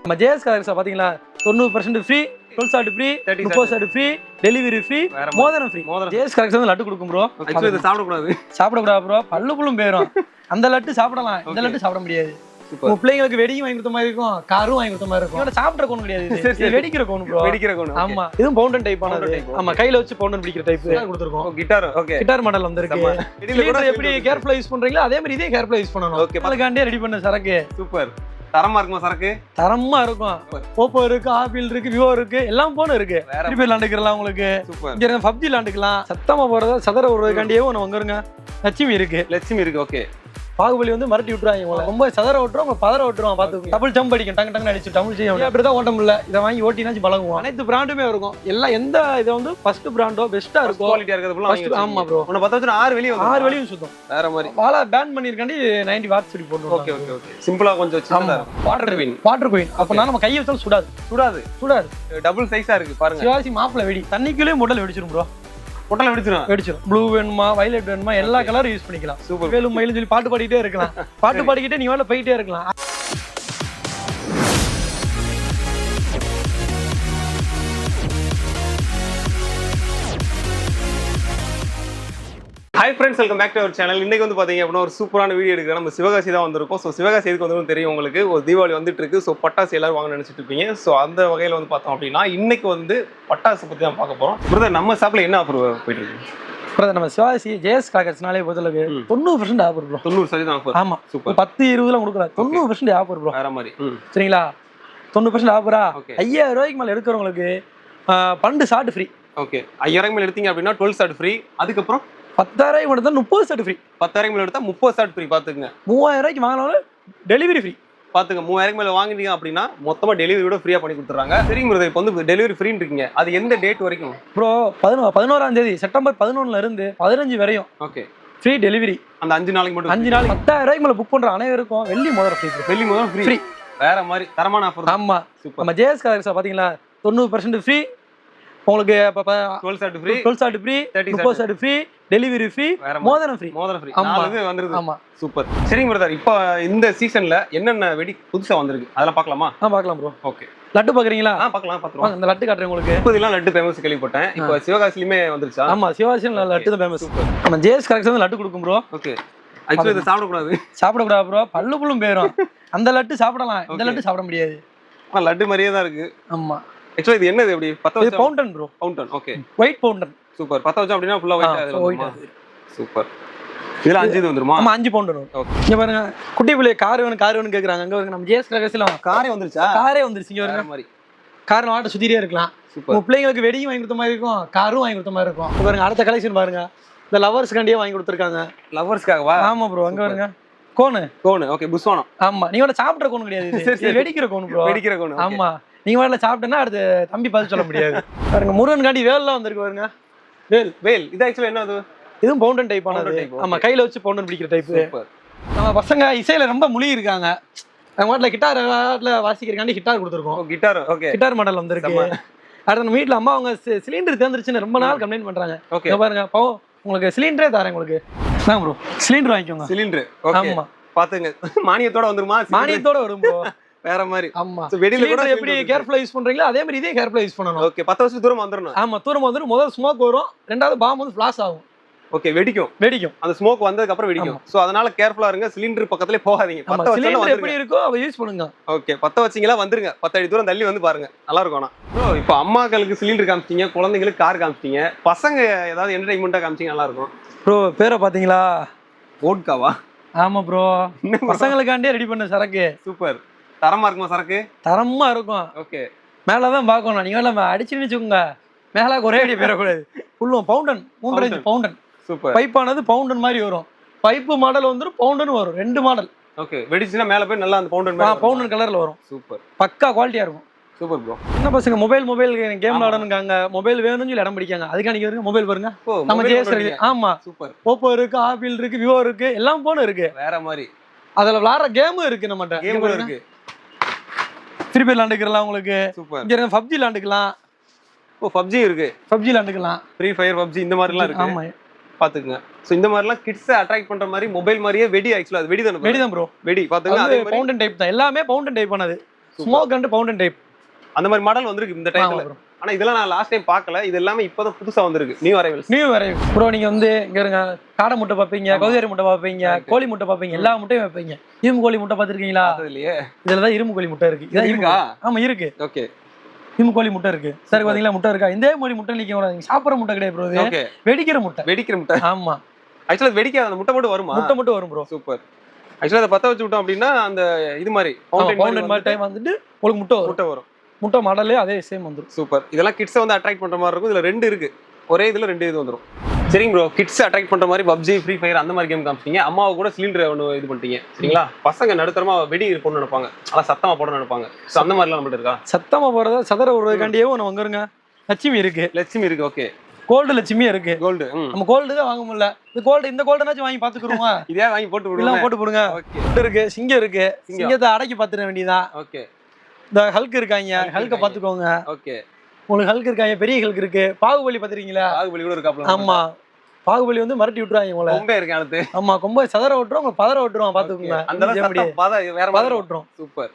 நம்ம JS collection பாத்தீங்களா 90% free, 12 shot free, 30 shot free, delivery free, மோதிரம் ஃப்ரீ. ஜேஎஸ் கலெக்ஷன் லட்டு கொடுக்கும் ப்ரோ. ஆக்சுவலி இத சாப்பிட கூடாது ப்ரோ. பல்லு புல்லும் போயிடும். அந்த லட்டு சாப்பிடலாம், இந்த லட்டு சாப்பிட முடியாது. உங்க பிள்ளைங்களுக்கு வெடியும் வாங்கி கொடுத்த மாதிரி இருக்கும், காரும் வாங்கி கொடுத்த மாதிரி இருக்கும். இதோட சாப்பிட்ற கோன் கிடையாது, இது வெடிக்கிற கோன் ப்ரோ. வெடிக்கிற கோன். ஆமா, இதுவும் பவுண்டன் டைப் ஆனது. ஆமா, கையில வச்சு பவுண்டன் பிடிக்கிற டைப் கொடுத்துருக்கோம். கிட்டார். ஓகே, கிட்டார் மாடல் வந்திருக்கு. சிலிண்டர் எப்படி கேர்ஃபுல்லா யூஸ் பண்றீங்களோ அதே மாதிரி இதே கேர்ஃபுல்லா யூஸ் பண்ணணும். ஓகே, அதுக்காண்டே ரெடி பண்ண சரக்கு. சூப்பர். தரமா இருக்குமா சரக்கு? தரமா இருக்கும். ஓப்போ இருக்கு, ஆப்பிள் இருக்கு, விவோ இருக்கு, எல்லாம் போன இருக்கு. ஃப்ரீ ஃபயர் விளையாண்டுக்கலாம் உங்களுக்கு. இங்க பப்ஜி விளையாண்டுக்கலாம். சத்தமா போறதா சதற விடுறதுக்காண்டியே ஒன்று வந்துருங்க. லட்சுமி இருக்கு. ஓகே. பாகுபலி வந்து மிரட்டி விட்டுருவாங்க, ரொம்ப சதற விட்டுரும், பதற விட்டுருவான். பார்த்து டபுள் ஜம்ப் அடிக்கும், டங்கு டங்கு அடிச்சு டபுள் செய்யும். அப்படிதான் ஓட்ட முடியல. இதை வாங்கி ஓட்டினாச்சு பழகுவோம். அனைத்து பிராண்டுமே இருக்கும். எல்லாம் எந்த இதை வந்து ஃபர்ஸ்ட் பிராண்டோ பெஸ்டா இருக்கும், குவாலிட்டியா இருக்கிறது. ஆமா ப்ரோ. உன்னை 10 வருஷம் 6 வெளியும் சுத்தம். வேற மாதிரி வாழை பேன் பண்ணிருக்காண்டி 90 வாட்ஸ் சொல்லி போட்டு. Okay okay okay. சிம்பிளா கொஞ்சம் சின்னதா வாட்டர் குயின். அப்பனா நம்ம கையை வச்சாலும் சுடாது. டபுள் சைஸா இருக்கு பாருங்க. சிவாசி மாப்பிள வெடி தண்ணிக்குள்ளே முதல்ல வெடிச்சிரும் ப்ரோ. பொட்டல வெடிச்சிரும். ப்ளூ வேணுமா, வயலட் வேணுமா, எல்லா கலரும் யூஸ் பண்ணிக்கலாம். சூப்பர். வேலும் மயிலும் சொல்லி பாட்டு பாடிக்கிட்டே இருக்கலாம். பாட்டு பாடிக்கிட்டே நீ வேலை போயிட்டே இருக்கலாம். Hi friends, welcome back to our channel. இன்னைக்கு வந்து பார்த்தீங்க அப்படின்னா ஒரு சூப்பரான வீடியோ எடுக்கிறோம். நம்ம சிவகாசி தான் வந்திருக்கோம். ஸோ சிவகாசி எதுக்கு வந்து தெரியும் உங்களுக்கு, ஒரு தீபாவளி வந்துட்டு இருக்கு. ஸோ பட்டாசு எல்லாரும் வாங்க நினைச்சிட்டு இருப்பீங்க. ஸோ அந்த வகையில் வந்து பார்த்தோம் அப்படின்னா இன்னைக்கு வந்து பட்டாசு பற்றி தான் பார்க்க போகிறோம். பிரதர், நம்ம ஷாப்பில் என்ன ஆஃபர் போயிட்டு இருக்கு? பிரதர், நம்ம சிவாசி ஜேஎஸ் கிராக்கர்ஸ்னாலே பொறுத்தளவுக்கு 90% ஆஃபர் ப்ரோ. 90% ஆஃபர். ஆமா, சூப்பர். 10-20 கொடுக்கல, 90% ஆஃபர் ப்ரோ. வேற மாதிரி. சரிங்களா? 90% ஆஃபரா. 5000 ரூபாய்க்கு மேலே எடுக்கிறவங்களுக்கு 12 ஷாட் ஃப்ரீ. ஓகே, 5000 மேலே எடுத்தீங்க அப்படின்னா 12 ஷாட் ஃப்ரீ. அதுக்கப்புறம் 10,000 எடுத்தா 30 ஷாட் ஃப்ரீ. 10,000 மேலே எடுத்தா 30 ஷாட் ஃப்ரீ. பார்த்துங்க. 3000 ரூபாய்க்கு வாங்கினாலும் டெலிவரி ஃப்ரீ. பார்த்துங்க, 3000 மேலே வாங்கிட்டீங்க அப்படின்னா மொத்தமாக டெலிவரியோட ஃப்ரீயாக பண்ணி கொடுத்துறாங்க. சரிங்க பிரதர், இப்போ வந்து டெலிவரி ஃப்ரீன்னு இருக்கீங்க, அது எந்த டேட் வரைக்கும்? ப்ரோ 11ஆம் தேதி செப்டம்பர் 11ல இருந்து 15 வரையும். Okay, free delivery. அந்த 5 நாளைக்கு மட்டும். 5 நாளைக்கு 10,000 ரூபாய்க்கு மேலே புக் பண்ற அனைவருக்கும் வெள்ளி மோதிரம் ஃப்ரீ. வெள்ளி மோதிரம் ஃப்ரீ. வேற மாதிரி தரமான ஆஃபர். ஆமா, நம்ம ஜேஎஸ் கலெக்ஷன் பாத்தீங்களா 90% ஃப்ரீ. உங்களுக்கு 12 shot free, 30 shot free, delivery free, மோதிரம் ஃப்ரீ. நாலு வந்துருது. ஆமா, சூப்பர். சரிங்க பிரதர், இப்போ இந்த சீசன்ல என்னென்ன வெடி புதுசா வந்திருக்கு அதெல்லாம் பார்க்கலாமா? பார்க்கலாம் ப்ரோ. ஓகே, லட்டு பாக்குறீங்களா? பார்க்கலாம். அந்த லட்டு காட்டுறேன் உங்களுக்கு. இப்போதெல்லாம் லட்டு ஃபேமஸ் கேள்விப்பட்டேன். இப்போ சிவகாசிலயுமே வந்துருச்சா? ஆமா, சிவகாசியில லட்டு தான் ஃபேமஸ். நம்ம ஜேஎஸ் கலெக்ஷன் லட்டு கொடுக்கும் ப்ரோ. ஓகே, ஆக்சுவலி இத சாப்பிட கூடாது ப்ரோ. பல்லு புல்லும் போயிடும். அந்த லட்டு சாப்பிடலாம், இந்த லட்டு சாப்பிட முடியாது. லட்டு மாதிரியே தான் இருக்கு. ஆமா, ஆக்சுவலி இது என்னது? எப்படி 10 இது fountain bro. Fountain. Okay, white fountain. Super. 10 வச்சா அப்படினா ஃபுல்லா ஒயிட்டா இருக்கு. சூப்பர். இதெல்லாம் 5 இது வந்துருமா? ஆமா, 5 பவுண்டன் வரும். ஓகே, இங்க பாருங்க, குட்டி பிள்ளை கார் வேணும் கேக்குறாங்க. அங்க பாருங்க, நம்ம ஜேஎஸ் கலெக்ஷன்ல காரே வந்துருச்சா? காரே வந்துருச்சு. இங்க பாருங்க மாதிரி கார் வாட்ட சுத்திட்டே இருக்கலாம். உங்க பிள்ளைங்களுக்கு வெடியும் வாங்கி கொடுத்த மாதிரி இருக்கும், காரும் வாங்கி கொடுத்த மாதிரி இருக்கும். பாருங்க, அடுத்த கலெக்ஷன் பாருங்க. இந்த லவர்ஸ்காண்டியே வாங்கி கொடுத்துருக்காங்க. லவர்ஸ்க்காகவா? ஆமா ப்ரோ. அங்க பாருங்க, கோன். ஓகே, புஸ்வானம். ஆமா, நீங்க வந்து சாப்பிட்ற கோன் கிடையாது, இது வெடிக்கிற கோன் ப்ரோ. வெடிக்கிற கோன். ஆமா, நீங்க வரல சாப்பிட்டேன்னா அடுத்து தம்பி பதில் சொல்ல முடியாது. பாருங்க, முருகன்காண்டி வேல்லாம் வந்திருக்கு பாருங்க. வேல். இது ஆக்சுவலி என்ன? அது இதுவும் பவுண்டன் டைப் ஆனது. ஆமா, கையில வச்சு பவுண்டன் பிடிக்கிற டைப். நம்ம பசங்க இசையில ரொம்ப முழி இருக்காங்க. நம்ம வீட்டுல கிட்டார்ல வாசிக்கிறக்காண்டி கிட்டார் கொடுத்துருக்கோம். கிட்டார். ஓகே, கிட்டார் மாடல் வந்திருக்கு. அடுத்து நம்ம வீட்டுல அம்மா அவங்க சிலிண்டர் தேர்ந்துருச்சுன்னு ரொம்ப நாள் கம்ப்ளைண்ட் பண்றாங்க. ஓகே, பாருங்க, உங்களுக்கு சிலிண்டரே தரேன் உங்களுக்கு. என்ன ப்ரோ, சிலிண்டர் வாங்கிக்கோங்க. சிலிண்டர். ஆமா, பாத்துங்க, மானியத்தோட வந்துருமா? மானியத்தோட வரும் ப்ரோ. வேற மாதிரி. ஆமா, வெடியில கூட எப்படி கேர்ஃபுல்லா யூஸ் பண்றீங்களோ அதே மாதிரி இதே கேர்ஃபுல்லா யூஸ் பண்ணணும். ஓகே, 10 வருஷம் தூரம் வந்துறணும். ஆமா, தூரம் வந்துரும். முதல்ல ஸ்மோக் வரும், ரெண்டாவது பாம் வந்து ஃபிளாஷ் ஆகும். ஓகே, வெடிக்கும். அந்த ஸ்மோக் வந்ததுக்கு அப்புறம் வெடிக்கும். சோ அதனால கேர்ஃபுல்லா இருங்க. சிலிண்டர் பக்கத்துலயே போகாதீங்க. 10 சிலிண்டர் எப்படி இருக்கோ அதை யூஸ் பண்ணுங்க. ஓகே, 10 வச்சீங்களா வந்துருங்க. 10 அடி தூரம் தள்ளி வந்து பாருங்க, நல்லா இருக்கும். ப்ரோ, இப்போ அம்மாக்களுக்கு சிலிண்டர் காமிச்சிங்க, குழந்தைங்களுக்கு கார் காமிச்சிங்க, பசங்க ஏதாவது என்டர்டைன்மெண்டா காமிச்சிங்க, நல்லா இருக்கும். ப்ரோ, பேரை பாத்தீங்களா? வோட்காவா? ஆமா ப்ரோ, பசங்களுக்காண்டே ரெடி பண்ண சரக்கு. சூப்பர். தரமா இருக்குமா சரக்கு? தரமா இருக்கும். ஓகே, மேலதான் பாக்கணும். நீங்க அடிச்சுன்னு வச்சுக்கோங்க, மேல ஒரே அடி பெறக்கூடாது. ஃபுல்லும் பவுண்டன், 3 இன்ச் பவுண்டன். சூப்பர். பைப்பானது பவுண்டன் மாதிரி வரும். பைப்பு மாடல் வந்துரும், பவுண்டன் வரும். 2 மாடல். ஓகே, வெடிச்சுனா மேல போய் நல்லா அந்த பவுண்டன் கலர்ல வரும். சூப்பர். பக்கா குவாலிட்டியா இருக்கும். Super bro. என்ன பசங்க மொபைல் கேம் விளையாடணுங்க, மொபைல் வேணும்னு சொல்லி இடம் பிடிக்காங்க. அதுக்காண்டி வருங்க மொபைல் பாருங்க. நம்ம ஜேஎஸ் இருக்கு. ஆமா, சூப்பர். ஓப்போ இருக்கு, ஆப்பிள் இருக்கு, விவோ இருக்கு, எல்லாம் போன இருக்கு. வேற மாதிரி. அதுல விளையாடுற கேமும் இருக்கு. நம்மகிட்ட கேம் இருக்கு. ஃப்ரீ ஃபயர் விளையாண்டுக்கலாம் உங்களுக்கு. சூப்பர். இங்க பப்ஜி விளையாண்டுக்கலாம். பப்ஜி இருக்கு. பப்ஜி விளையாண்டுக்கலாம். ஃப்ரீ ஃபயர், பப்ஜி இந்த மாதிரிலாம் இருக்கு. ஆமா, பாத்துக்கங்க. சோ இந்த மாதிரிலாம் கிட்ஸ் அட்ராக்ட் பண்ற மாதிரி மொபைல் மாதிரியே வெடி. ஆக்சுவலா அது வெடி தான் ப்ரோ. வெடி பாத்துங்க. அதே மாதிரி பவுண்டன் டைப் தான். எல்லாமே பவுண்டன் டைப் ஆனது. ஸ்மோக் அண்ட் பவுண்டன் டைப் அந்த மாதிரி மாடல் வந்திருக்கு இந்த டைப்ல. ஆனா இதெல்லாம் நான் லாஸ்ட் டைம் பார்க்கல. இது எல்லாமே இப்பதான் புதுசா வந்திருக்கு. New arrival bro. நீங்க வந்து இங்க இருங்க காடை முட்டை பாப்பீங்க, கௌதாரி முட்டை பாப்பீங்க, கோழி முட்டை பாப்பீங்க, எல்லா முட்டையும் வைப்பீங்க. இரும்பு கோழி முட்டை பாத்துருக்கீங்களா? இல்லையே. இதுலதான் இரும்பு கோழி முட்டை இருக்கு. இதான் இருக்கா? ஆமா இருக்கு. ஓகே. இரும்பு கோழி முட்டை இருக்கு. சரி பாத்தீங்களா முட்டை இருக்கா? இந்த மாதிரி முட்டை நிக்க கூடாது. சாப்பிடுற முட்டை கிடையாது ப்ரோ. இது வெடிக்கிற முட்டை. ஆமா ஆக்சுவலா வெடிக்காத அந்த முட்டை மட்டும் வருமா? முட்டை மட்டும் வரும் ப்ரோ. சூப்பர். ஆக்சுவலா அதை பத்த வச்சு விட்டோம் அப்படின்னா அந்த இது மாதிரி பவுண்டன் மாதிரி டைம் வந்துட்டு உங்களுக்கு முட்டை வரும். முட்டை மாடலே அதே சேம் வந்துடும். சூப்பர். இதெல்லாம் கிட்ஸை வந்து அட்ராக்ட் பண்ற மாதிரி இருக்கும். இதுல 2 இருக்கு. ஒரே இதுல 2 இது வந்துடும். சரிங்க ப்ரோ. கிட்ஸ் அட்ராக்ட் பண்ற மாதிரி பப்ஜி, ஃப்ரீ ஃபயர் அந்த மாதிரி கேம் காமிச்சிங்க. அம்மாவை கூட சிலிண்டர் ஒன்று இது பண்ணிட்டீங்க. சரிங்களா? பசங்க நடுத்தரமா வெடி போடணும்னு நினைப்பாங்க, அதான் சத்தமா போடணும்னு நினைப்பாங்க. ஸோ அந்த மாதிரிலாம் நம்மள்ட்ட இருக்கா? சத்தமா போறதா சதற விடுறதுக்காண்டியே நம்ம வந்துருங்க. லட்சுமி இருக்கு. ஓகே. கோல்டு லட்சுமியா இருக்கு. கோல்டு நம்ம கோல்டு தான் வாங்க முடியல. இந்த கோல்டுனாச்சும் வாங்கி பாத்துக்குறோமா? இதே வாங்கி போட்டு போடுங்க. ஓகே. இருக்கு சிங்கம் இருக்கு. சிங்கத்தை அடக்கி பாத்துற வேண்டியதான். ஓகே. இந்த ஹல்க் இருக்காங்க. ஹல்க பாத்துக்கோங்க. ஓகே. உங்களுக்கு ஹல்க் இருக்காங்க, பெரிய ஹல்க் இருக்கு. பாகுபலி பாத்துறீங்களா? பாகுபலி கூட இருக்காப்ல. ஆமா. பாகுபலி வந்து மிரட்டி விட்டுறாங்க உங்களை. கொம்பே இருக்கு அடுத்து. ஆமா கொம்பை சதற விட்டுரும், உங்களை பதற விட்டுருவான் பாத்துக்கோங்க. அந்த வேற பதற விட்டுரும். சூப்பர்.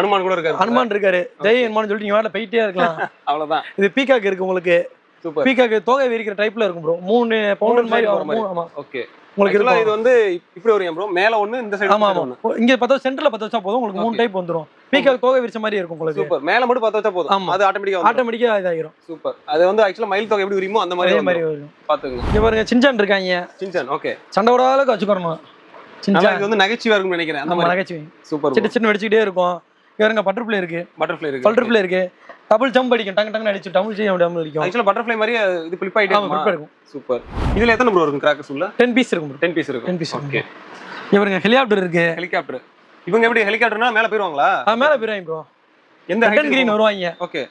அனுமான் கூட இருக்காரு. அனுமான் இருக்காரு. ஜெய் ஹனுமான் சொல்லிட்டு நீங்க வேலை போயிட்டே இருக்கலாம். அவ்வளவுதான். இது பீகாக் இருக்கு உங்களுக்கு. சூப்பர். பீகாக் தோகை விரிக்கிற டைப்ல இருக்கும் ப்ரோ. 3 பவுண்டன் மாதிரி வரும். ஆமா. ஓகே. உங்களுக்கு இது வந்து இப்படி வரும் ப்ரோ. மேல ஒண்ணு இந்த சைடு. ஆமா ஆமா. இங்க 10 சென்டர்ல 10 வச்சா போதும். உங்களுக்கு 3 டைப் வந்துரும். பீகாக் தோகை விரிச்ச மாதிரி இருக்கும் உங்களுக்கு. சூப்பர். மேல மட்டும் 10 வச்சா போதும். அது ஆட்டோமேட்டிக்கா இதாயிரும். சூப்பர். அது வந்து ஆக்சுவலா மயில் தோகை எப்படி விரியுமோ அந்த மாதிரி வரும். பாத்துங்க. இங்க பாருங்க சின்சான் இருக்காங்க. Shinchan okay. சண்டை ஓட அளவுக்கு வச்சுக்கறணும். சின்சான் இது வந்து நகைச்சுவையா இருக்கும்னு நினைக்கிறேன். அந்த மாதிரி நகைச்சுவை. சூப்பர். சின்ன வெடிச்சிட்டே இருக்கும். இங்க பட்டர்ஃப்ளை இருக்கு. டபுள் ஜம்ப் அடிக்கும். டங் டங்னு அடிச்சு டபுள் அடிக்கும். ஆக்சுவலா பட்டர்ஃப்ளை மாதிரி இது ஃபிளிப் ஆயிட்டே இருக்கும். சூப்பர். இதுல எத்தனை ப்ரோ இருக்கும் கிராக்கர்ஸ் உள்ள? 10 பீஸ் இருக்கும். 10 பீஸ் இருக்கும். ஓகே. இவங்க ஹெலிகாப்டர் இருக்கு. இவங்க எப்படி ஹெலிகாப்டர்னா மேல போயிடுவாங்களா? மேல போயிடுவாங்க ப்ரோ. எந்த ரெட் அண்ட் கிரீன் வருவாங்க. ஓகே.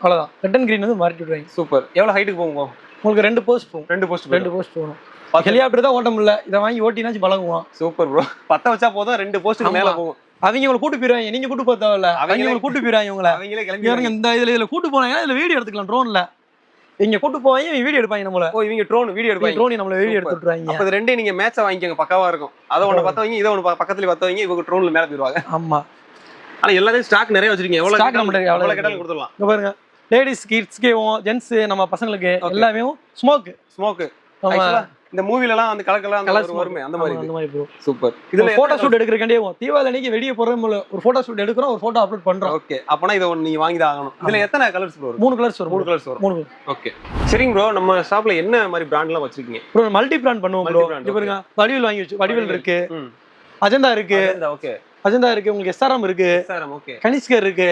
அவ்வளவுதான். ரெட் அண்ட் கிரீன் வந்து மார்க் விடுவாங்க. சூப்பர். எவ்வளவு ஹைட்டுக்கு போகும்? உங்களுக்கு 2 போஸ்ட் போகும். 2 போஸ்ட் போகும். ஹெலிகாப்டர் தான் ஓட்ட முடியல. இத வாங்கி ஓட்டினாச்சு பழகுவோம். Super bro. 10 வச்சா போதும் 2 போஸ்ட்க்கு மேல போகும். அவங்க உங்களை கூட்டு போயிடுவாங்க. நீங்க கூட்டு போக தேவையில்ல. அவங்க உங்களை கூட்டு போயிடுவாங்க. அவங்களே கிளம்பி இந்த இதுல கூட்டு போனாங்கன்னா இதுல வீடியோ எடுத்துக்கலாம். ட்ரோன்ல இங்க கூட்டு போவாங்க. வீடியோ எடுப்பாங்க நம்மள. இவங்க ட்ரோன் வீடியோ எடுப்பாங்க. ட்ரோன் நம்மள வீடியோ எடுத்துறாங்க. அப்ப இது ரெண்டையும் நீங்க மேட்சா வாங்கிக்கங்க. பக்காவா இருக்கும். அத ஒண்ணு பத்தவங்க இத ஒண்ணு பக்கத்துல பத்தவங்க இவங்க ட்ரோன்ல மேல போயிடுவாங்க. ஆமா. ஆனா எல்லாத்தையும் ஸ்டாக் நிறைய வச்சிருக்கீங்க. எவ்வளவு ஸ்டாக் நம்மளுக்கு எவ்வளவு கேட்டாலும் கொடுத்துடலாம். இங்க பாருங்க. லேடிஸ் கிட்ஸ்க்கேவும் ஜென்ஸ் நம்ம பசங்களுக்கு எல்லாமே ஸ்மோக். இந்த மூவில எல்லாம் அந்த கலக்கலாம் வருமே அந்த மாதிரி ப்ரோ. சூப்பர். இதுல போட்டோ ஷூட் எடுக்கறதுக்காண்டியே தீபாவளி அன்னைக்கு வெளிய போறோம். ஒரு போட்டோ ஷூட் எடுக்கறோம். ஒரு போட்டோ அப்லோட் பண்றோம். ஓகே. அப்பனா இத நீங்க வாங்கி தான் ஆகணும். இதுல எத்தனை கலர்ஸ் ப்ரோ? 3 கலர்ஸ் வரும். ஓகே. சரிங்க ப்ரோ. நம்ம ஷாப்ல என்ன மாதிரி பிராண்ட்லாம் வச்சிருக்கீங்க? ப்ரோ மல்டி பிராண்ட் பண்ணுவோம் ப்ரோ. இங்க பாருங்க. வடிவேல் வாங்கி வச்சு. வடிவேல் இருக்கு. அஜந்தா இருக்கு. ஓகே. அஜந்தா இருக்கு. உங்களுக்கு எஸ்ஆர்எம் இருக்கு. ஓகே. கனிஷ்கர் இருக்கு.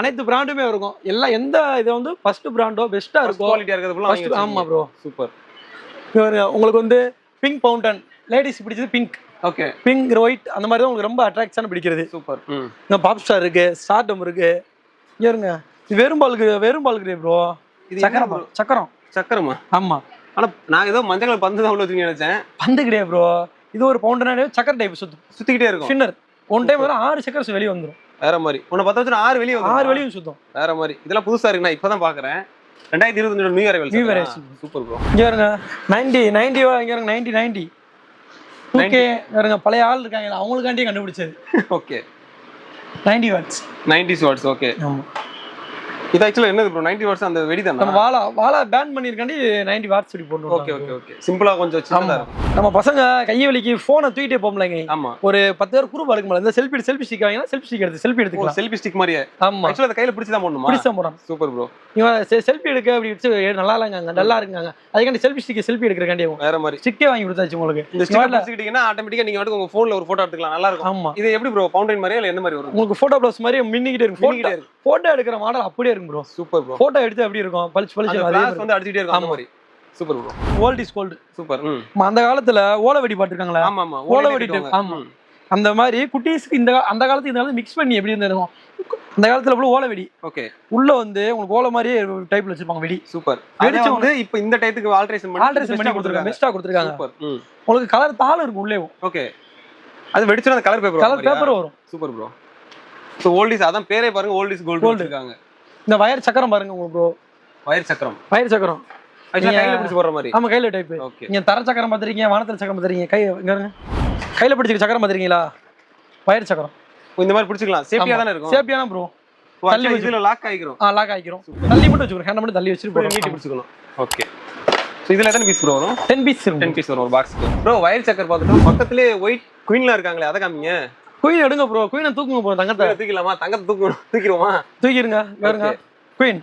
அனைத்து பிராண்டுமே இருக்கும். எல்லாம் எந்த இது வந்து ஃபர்ஸ்ட் பிராண்டோ பெஸ்டா இருக்கும். குவாலிட்டியா இருக்குது ஃபுல்லா வாங்கி. ஆமா ப்ரோ. சூப்பர். உங்களுக்கு வந்து பிங்க் பவுண்டன் லேடிஸ் பிடிச்சது பிங்க். ஓகே. பிங்க் ஒயிட் அந்த மாதிரி தான் உங்களுக்கு ரொம்ப அட்ராக்ஷனா பிடிக்கிறது. சூப்பர். இங்க பாப் ஸ்டார் இருக்கு. ஸ்டார்டம் இருக்கு. இங்க இருங்க. இது வெறும் பால் ப்ரோ. இது சக்கரமா? ஆமா. ஆனா நான் ஏதோ மஞ்சள் கலர் பந்து தான் உள்ள வச்சிருக்கேன் நினைச்சேன். பந்து கிடையாது ப்ரோ. இது ஒரு பவுண்டனானே சக்கர டைப் சுத்திக்கிட்டே இருக்கும். ஸ்பின்னர். ஒன் டைம் வர 6 சக்கர்ஸ் வெளிய வந்துரும். வேற மாதிரி. உன்ன 10 வச்சா 6 வெளிய வந்துரும். 6 வெளியும் சுத்தம். வேற மாதிரி. இதெல்லாம் புதுசா இருக்கு. நான் இப்பதான் பாக்குறேன். 2025 நியூ அரைவல். Super bro. இங்க பாருங்க 90 இங்க பாருங்க 90 2K பாருங்க. பழைய ஆள் இருக்காங்க அவங்களுக்காண்டியே கண்டுபிடிச்சது. ஓகே. 90 வாட்ஸ். ஓகே. ஆமா. இது एक्चुअली என்னது ப்ரோ? 90 வாட்ஸ் அந்த வெடி தான? நம்ம வாலா பேன் பண்ணிருக்காண்டி 90 வாட்ஸ் சொல்லி போடுறோம். ஓகே. சிம்பிளா கொஞ்சம் சின்னதா இருக்கும். நம்ம பசங்க கைய வலிக்கு போனை தூக்கிட்டே போம்லங்க. ஆமா. ஒரு 10 பேர் குரூப் எடுக்கல. இந்த செல்ஃபி ஸ்டிக் வாங்கினா செல்ஃபி ஸ்டிக் எடுத்துக்கலாம். செல்ஃபி ஸ்டிக் மாதிரியே. ஆமா. एक्चुअली அத கையில பிடிச்சு தான் போடணுமா? பிடிச்சு தான் போறோம். Super bro. இவங்க செல்ஃபி எடுக்க அப்படி நல்லா இல்லங்க. நல்லா இருக்குங்க. அதுக்காண்டி செல்ஃபி எடுக்கறதுக்காண்டி வேற மாதிரி ஸ்டிக்கே வாங்கி கொடுத்தாச்சு உங்களுக்கு. இந்த ஸ்டிக் பிடிச்சிட்டீங்கன்னா ஆட்டோமேட்டிக்கா நீங்க வந்து உங்க போன்ல ஒரு போட்டோ எடுத்துக்கலாம். நல்லா இருக்கும். ஆமா. இது எப்படி ப்ரோ? பவுண்டன் மாதிரியா இல்ல என்ன மாதிரி வரும்? உங்களுக்கு போட்டோ ப்ளஸ் மாதிரி மின்னிக்கிட்டே இருக்கும். போட்டோ எடுக்கிற மாடல் அப்படியே இருக்கும் ப்ரோ. Super bro. போட்டோ எடுத்து அப்படி இருக்கும். பளிச்சு ஃபிளாஷ் வந்து அடிச்சிட்டே இருக்கும் அந்த மாதிரி. Super bro. Old is gold. Super. அந்த காலத்துல ஓலை வெடி பாத்துருக்காங்களா? ஆமா. ஓலை வெடி. ஆமா. அந்த மாதிரி குட்டீஸ்க்கு அந்த காலத்துக்கு இந்த காலத்துல மிக்ஸ் பண்ணி எப்படி இருந்திருக்கும். அந்த காலத்துல உள்ள ஓலை வெடி. ஓகே. உள்ள வந்து உங்களுக்கு ஓலை மாதிரியே டைப்ல வச்சிருப்பாங்க வெடி. சூப்பர். வெடிச்சு வந்து இப்போ இந்த டைத்துக்கு ஆல்ட்ரேஷன் பண்ணி கொடுத்திருக்காங்க. பெஸ்டா கொடுத்திருக்காங்க. சூப்பர். உங்களுக்கு கலர் தாள் இருக்கும் உள்ளே. ஓகே. அது வெடிச்சா அந்த கலர் பேப்பர் வரும். Super bro. So old is அதான் பேரே பாருங்க ஓல்ட் இஸ் கோல்ட் வச்சிருக்காங்க. இந்த வயர் சக்கரம் பாருங்க உங்களுக்கு ப்ரோ. வயர் சக்கரம். ஆக்சுவலா கையில பிடிச்சு போற மாதிரி. ஆமா கையில டைப். நீங்க தர சக்கரம் பாத்துறீங்க, வானத்துல சக்கரம் பாத்துறீங்க. கையில பிடிச்சிருக்க சக்கரம் பாத்துறீங்களா? வயர் சக்கரம். இந்த மாதிரி பிடிச்சிக்கலாம், சேஃப்டியா தானே இருக்கும். சேஃப்டியான ப்ரோ. தள்ளி இதுல லாக் ஆகிரும். லாக் ஆகிரும். தள்ளி மட்டும் வச்சுக்கணும், ஹேண்ட் மட்டும் தள்ளி வச்சிட்டு நீட்டி பிடிச்சிக்கணும். ஓகே. சோ இதுல எத்தனை பீஸ் ப்ரோ வரும்? 10 பீஸ் வரும். 10 பீஸ் வரும் ஒரு பாக்ஸ்க்கு. ப்ரோ வயர் சக்கர் பார்த்துட்டோம், பக்கத்துலயே ஒயிட் குயின்லாம் இருக்காங்களே, அத காமிங்க. குயின் எடுங்க ப்ரோ. குயினை தூக்குங்க ப்ரோ. தங்கத்தை தூக்கிடலாமா? தங்கத்தை தூக்கிடுவோமா? தூக்கிடுங்க. பாருங்க queen,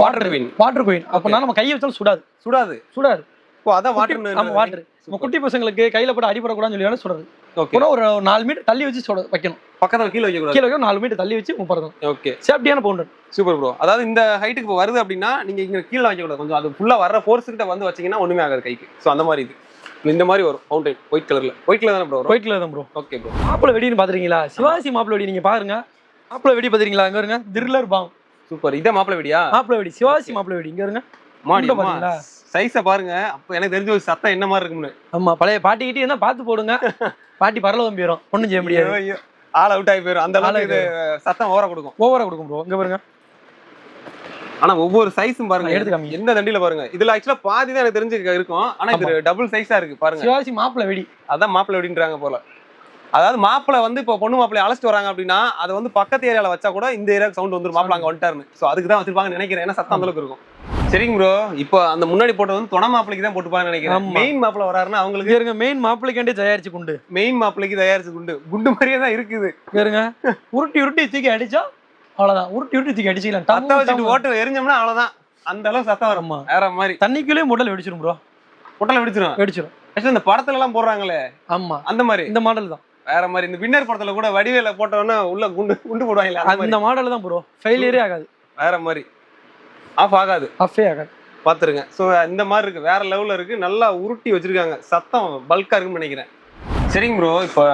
water queen. Water queen அப்பனா நம்ம கையை வச்சாலும் சுடாது. சுடாது. ஓ அதான் வாட்டர். ஆமா வாட்டர். நம்ம குட்டி பசங்களுக்கு கையில போட்டு அடிபடக்கூடாதுன்னு சொல்லி வேணா சொல்றது. ஓகே. ஒரு 4 மீட்டர் தள்ளி வச்சு வைக்கணும். பக்கத்துல கீழ வைக்க கூடாது. கீழ வைக்க 4 மீட்டர் தள்ளி வச்சு போறணும். ஓகே. சேஃப்டியான பவுண்டர். Super bro. அதாவது இந்த ஹைட்டுக்கு இப்போ வருது அப்படின்னா நீங்க இங்க கீழ வைக்க கூடாது. கொஞ்சம் அது ஃபுல்லா வர்ற ஃபோர்ஸ் கிட்ட வந்து வச்சீங்கன்னா ஒண்ணுமே ஆகாது கைக்கு. சோ அந்த மாதிரி இது. இந்த மாதிரி வரும் ஃபவுண்டைன் ஒயிட் கலர்ல. ஒயிட் கலர் தான ப்ரோ? ஒயிட் கலர் தான் ப்ரோ. Okay bro. மாப்பிளை வெடின்னு பாத்துறீங்களா? சிவாஜி மாப்பிளை வெடி நீங்க பாருங்க. மாப்பிளை வெடி பாத்துறீங்களா? அங்க வருங்க த்ரில்லர் பாம். சூப்பர். இத மாப்பிளை வெடியா? மாப்பிளை வெடி சிவாஜி மாப்பிளை வெடி. இங்க வருங்க. மாடி பாத்தீங்களா? சைஸ பாருங்க. அப்ப எனக்கு தெரிஞ்ச ஒரு சத்தம் என்ன மாதிரி இருக்கும்னு. ஆமா பழைய பாட்டி கிட்ட இருந்தா பாத்து போடுங்க. பாட்டி பரலவம் போயிரும். ஒண்ணும் செய்ய முடியாது. ஆல் அவுட் ஆகி போயிரும். அந்த அளவுக்கு இது சத்தம் ஓவரா கொடுக்கும் ப்ரோ. இங்க பாருங்க. ஆனா ஒவ்வொரு சைஸும் பாருங்க. எடுத்துக்காம எந்த தண்டில பாருங்க. இதுல ஆக்சுவலா பாதி தான் எனக்கு தெரிஞ்சு இருக்கும். ஆனா இது டபுள் சைஸா இருக்கு பாருங்க. சிவாஜி மாப்பிளை வெடி. அதான் மாப்பிளை வெடின்றாங்க போல. அதாவது மாப்பிளை வந்து இப்போ பொண்ணு மாப்பிளை அழைச்சிட்டு வராங்க அப்படின்னா அதை வந்து பக்கத்து ஏரியால வச்சா கூட இந்த ஏரியாவுக்கு சவுண்ட் வந்துரும். மாப்பிளை அங்க வந்துட்டாருன்னு. சோ அதுக்கு தான் வச்சிருப்பாங்கன்னு நினைக்கிறேன். ஏன்னா சத்தம் அந்த அளவுக்கு இருக்கும். சரிங்க ப்ரோ. இப்போ அந்த முன்னாடி போட்டது வந்து துணை மாப்பிளைக்கு தான் போட்டுப்பாங்கன்னு நினைக்கிறேன். மெயின் மாப்பிளை வராருன்னா அவங்களுக்கு இருங்க. மெயின் மாப்பிளைக்காண்டே தயாரிச்சு குண்டு. மெயின் மாப்பிளைக்கு தயாரிச்சு குண்டு மாதிரியே தான் இருக்குது. இருங்க. உருட்டி தூக்கி அடிச்சா அவ்வளவுதான். உருட்டி தூக்கி அடிச்சுக்கலாம். தத்த வச்சுட்டு ஓட்டு எரிஞ்சோம்னா அவ்வளவுதான். அந்த அளவு சத்தம் வருமா? வேற மாதிரி தண்ணிக்குள்ளே முடல் வெடிச்சிரும் ப்ரோ. முடல் வெடிச்சிரும். ஆக்சுவலி இந்த படத்துல எல்லாம் போடுறாங்களே. ஆமா அந்த மாதிரி இந்த மாடல் தான். வேற மாதிரி இந்த வின்னர் படத்துல கூட வடிவேல போட்டவொன்னே உள்ள குண்டு போடுவாங்க. அந்த மாடல் தான் ப்ரோ. ஃபெயிலியரே ஆகாது. வேற மாதிரி ஆஃப் ஆகாது. பாத்துருங்க. சோ இந்த மாதிரி இருக்கு. வேற லெவல்ல இருக்கு. நல்லா உருட்டி வச்சிருக்காங்க. சத்தம் பல்கா இருக்குன்னு நினைக்கிறேன். சரிங்க ப்ரோ. இப்ப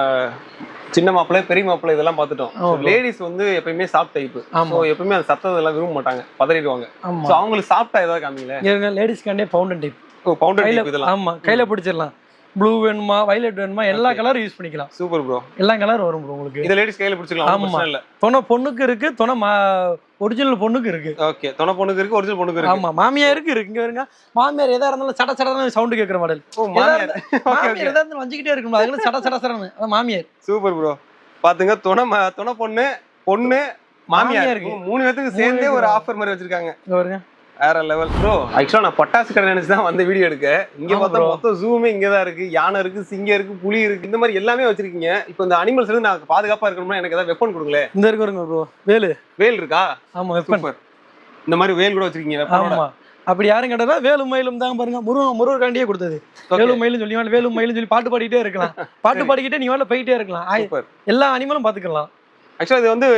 சின்ன மாப்பிள்ளை பெரிய மாப்பிள்ளை இதெல்லாம் பாத்துட்டோம். லேடிஸ் வந்து எப்பயுமே சாஃப்ட் டைப். சோ எப்பயுமே அந்த சத்தம் எல்லாம் விரும்ப மாட்டாங்க, பதறிடுவாங்க. சோ அவங்களுக்கு சாஃப்ட்டா ஏதாவது காமிங்களே. லேடிஸ்க்காண்டே பவுண்டர் டைப். ஓ பவுண்டர் டைப் இதெல்லாம். ஆமா கையில பிடிச்சிடலாம். ப்ளூ வேணுமா வயலட் வேணுமா எல்லா கலரும் யூஸ் பண்ணிக்கலாம். Super bro. எல்லா கலரும் வரும் ப்ரோ உங்களுக்கு. இந்த லேடிஸ் கையில பிடிச்சிக்கலாம். ஆமா இல்ல. தொண பொண்ணுக்கு இருக்கு, தொண ஒரிஜினல் பொண்ணுக்கு இருக்கு. ஓகே. தொண பொண்ணுக்கு இருக்கு, ஒரிஜினல் பொண்ணுக்கு இருக்கு. ஆமா மாமியாருக்கு இருக்கு. இங்க வருங்க. மாமியார் எதா இருந்தாலும் சட சடன்னு சவுண்ட் கேக்குற மாடல். ஓ மாமியார். Okay okay. எதா இருந்தாலும் வஞ்சிக்கிட்டே இருக்கும். அதுல சட சடன்னு. அத மாமியார். Super bro. பாத்துங்க தொண பொண்ணு மாமியார் மூணு பேத்துக்கு சேர்ந்தே ஒரு ஆஃபர் மாதிரி வச்சிருக்காங்க. இங்க வருங்க. வேற லெவல் ப்ரோ. ஆக்சுவலா நான் பட்டாசு கடை நினைச்சு தான் வந்து வீடியோ எடுக்க. இங்க பார்த்தா மொத்தம் ஜூமே இங்கதான் இருக்கு. யானை இருக்கு, சிங்கம் இருக்கு, புலி இருக்கு. இந்த மாதிரி எல்லாமே வச்சிருக்கீங்க. இப்போ இந்த அனிமல்ஸ் இருந்து நான் பாதுகாப்பா இருக்கணும்னா எனக்கு ஏதாவது வெப்பன் கொடுங்களேன். இந்த இருக்கு ப்ரோ. வேல் இருக்கா? ஆமா வெப்பன். இந்த மாதிரி வேல் கூட வச்சிருக்கீங்க வெப்பன். ஆமா அப்படி யாரும் கேட்டா வேலும் மயிலும் தான் பாருங்க. முருகர் காண்டியே கொடுத்தது. வேலும் மயிலும் சொல்லி பாட்டு பாடிக்கிட்டே இருக்கலாம். பாட்டு பாடிக்கிட்டே நீ வேலை போயிட்டே இருக்கலாம். எல்லா அனிமலும் பாத்துக்கலாம். ஆக்சுவலா இது வந்து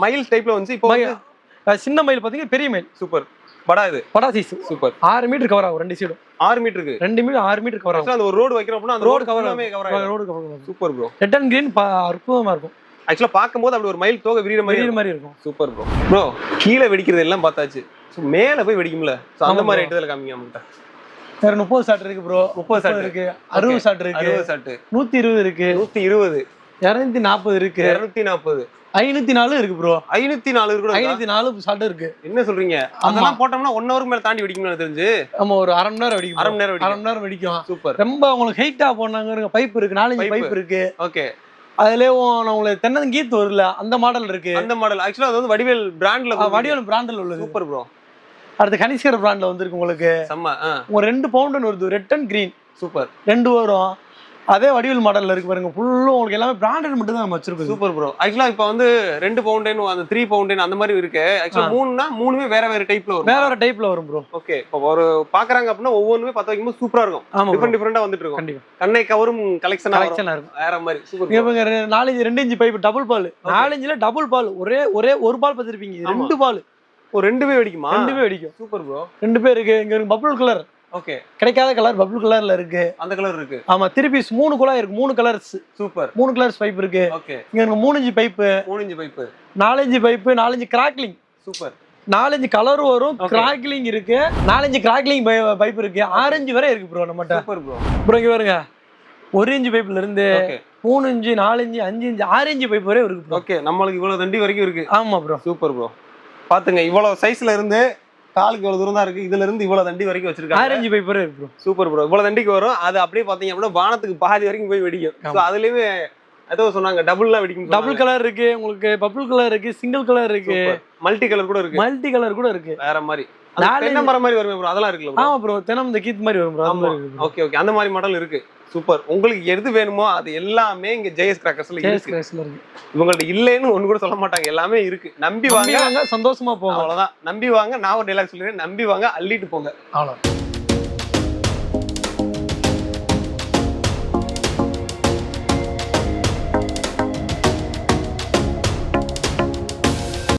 மயில் டைப்ல வந்து இப்போ சின்ன மயில் பாத்தீங்கன்னா பெரிய மயில். சூப்பர். படா சைஸ். சூப்பர். 6 மீட்டர் கவர் ஆகும் ரெண்டு சைடும். 6 மீட்டருக்கு 2 மீட்டர் 6 மீட்டர் கவர் ஆகும். அந்த ஒரு ரோட் வைக்கிறோம் அப்படினா அந்த ரோட் கவர் ஆகும். ரோட் கவர் ஆகும். Super bro. Red and green அற்புதமா இருக்கும். ஆக்சுவலா பாக்கும்போது அப்படி ஒரு மயில் தோகை விரிற மாதிரி இருக்கும். Super bro. ப்ரோ கீழ வெடிக்கிறது எல்லாம் பார்த்தாச்சு. சோ மேல போய் வெடிக்கும்ல. சோ அந்த மாதிரி ஐட்டத்துல காமிங்க நம்மட்ட. வேற 30 ஷாட் இருக்கு ப்ரோ. 30 ஷாட் இருக்கு. 60 ஷாட் இருக்கு. 60 ஷாட். 120 இருக்கு. 120. 240 இருக்கு. 240. 504 இருக்கு ப்ரோ. 504 இருக்கு. 504 ஷாட் இருக்கு. என்ன சொல்றீங்க? அதெல்லாம் போட்டோம்னா 1 ஹவருக்கு மேல தாண்டி வெடிக்கும்னு எனக்கு தெரிஞ்சு. ஆமா ஒரு அரை மணி நேரம் வெடிக்கும். அரை மணி நேரம் வெடிக்கும். சூப்பர். ரொம்ப உங்களுக்கு ஹைட்டா போனாங்க. பைப் இருக்கு. 4 பைப் இருக்கு. ஓகே. அதுலயே உங்களுக்கு தென்னங்கீத்து வரல அந்த மாடல் இருக்கு. அந்த மாடல் ஆக்சுவலா அது வந்து வடிவேல் பிராண்ட்ல உள்ளது. Super bro. அடுத்து கனிஷ்கர் பிராண்ட்ல வந்திருக்கு உங்களுக்கு. செம்ம. உங்க 2 பவுண்ட் வருது. Red and green. சூப்பர். 2 வரும். அதே வடிவல் மாடல்ல இருக்கு பாருங்க. ஃபுல்லும் உங்களுக்கு எல்லாமே பிராண்டட் மட்டும் தான் நம்ம வச்சிருக்கோம். Super bro. ஆக்சுவலா இப்போ வந்து 2 பவுண்ட் அந்த 3 பவுண்ட் அந்த மாதிரி இருக்கு. ஆக்சுவலா 3னா 3மே வேற டைப்ல வரும். வேற டைப்ல வரும் ப்ரோ. ஓகே. இப்போ ஒரு பாக்குறாங்க அப்படினா ஒவ்வொன்றுமே 10 வைக்கும்போது சூப்பரா இருக்கும். டிஃபரெண்டா வந்துட்டு இருக்கும். கண்டிப்பா கண்ணை கவரும் கலெக்ஷனா இருக்கும். வேற மாதிரி சூப்பர். இங்க 2 இன்ச் பைப் டபுள் பால். 4 இன்ச்ல டபுள் பால். ஒரே ஒரு பால் பார்த்திருப்பீங்க. 2 பால். ஒரு 2மே வெடிக்குமா? 2மே வெடிக்கும். Super bro. 2 பேர் இருக்கு. இங்க பபிள் கலர். ஓகே. கிடைக்காத கலர் பபிள் கலர்ல இருக்கு. அந்த கலர் இருக்கு. ஆமா 3 பீஸ் 3 குழாய் இருக்கு. 3 கலர்ஸ். சூப்பர். 3 கலர்ஸ் பைப் இருக்கு. ஓகே. இங்க 3 inch pipe. 3 inch pipe. 4 inch pipe. 4 inch crackling. Super. 4 inch colour வரும். கிராக்லிங் இருக்கு. 4 இன்ச் கிராக்லிங் பைப் இருக்கு. 6 இன்ச் வரை இருக்கு ப்ரோ நம்மட்ட. Super bro. ப்ரோ இங்க பாருங்க. 1 இன்ச் பைப்ல இருந்து 3 inch 4 inch 5 inch 6 inch pipe வரை இருக்கு. ஓகே. நம்மளுக்கு இவ்வளவு தண்டி வரைக்கும் இருக்கு. ஆமா ப்ரோ. Super bro. பாத்துங்க இவ்வளவு சைஸ்ல இருந்து காலுக்கு இவ்வளவு தூரம் தான் இருக்கு. இதுல இருந்து இவ்வளவு தண்டி வரைக்கும் வச்சிருக்காங்க. 6 இன்ச் பைப் இருக்கு ப்ரோ. Super bro. இவ்வளவு தண்டிக்கு வரும். அது அப்படியே பாத்தீங்க அப்படின்னா வானத்துக்கு பாதி வரைக்கும் போய் வெடிக்கும். சோ அதுலயே ஏதோ சொன்னாங்க டபுள்லாம் வெடிக்கும். டபுள் கலர் இருக்கு, உங்களுக்கு பர்பிள் கலர் இருக்கு, சிங்கிள் கலர் இருக்கு, மல்டி கலர் கூட இருக்கு. மல்டி கலர் கூட இருக்கு. வேற மாதிரி தென்னை மரம் மாதிரி வருமே ப்ரோ, அதெல்லாம் இருக்குல்ல ப்ரோ? ஆமா ப்ரோ, தென்னம் இந்த கீத் மாதிரி வரும் ப்ரோ. ஓகே ஓகே, அந்த மாதிரி மாடல் இருக்கு. சூப்பர். உங்களுக்கு எது வேணுமோ அது எல்லாமே இங்க ஜேஎஸ் கிராக்கர்ஸ்ல இருக்கு. இவங்கள்ட்ட இல்லைன்னு ஒண்ணு கூட சொல்ல மாட்டாங்க, எல்லாமே இருக்கு. நம்பி வாங்க, சந்தோஷமா போங்க. அவ்வளவுதான். நம்பி வாங்க. நான் ஒரு டைலாக் சொல்லிடுறேன், நம்பி வாங்க, அள்ளிட்டு போங்க. அவ்வளவு.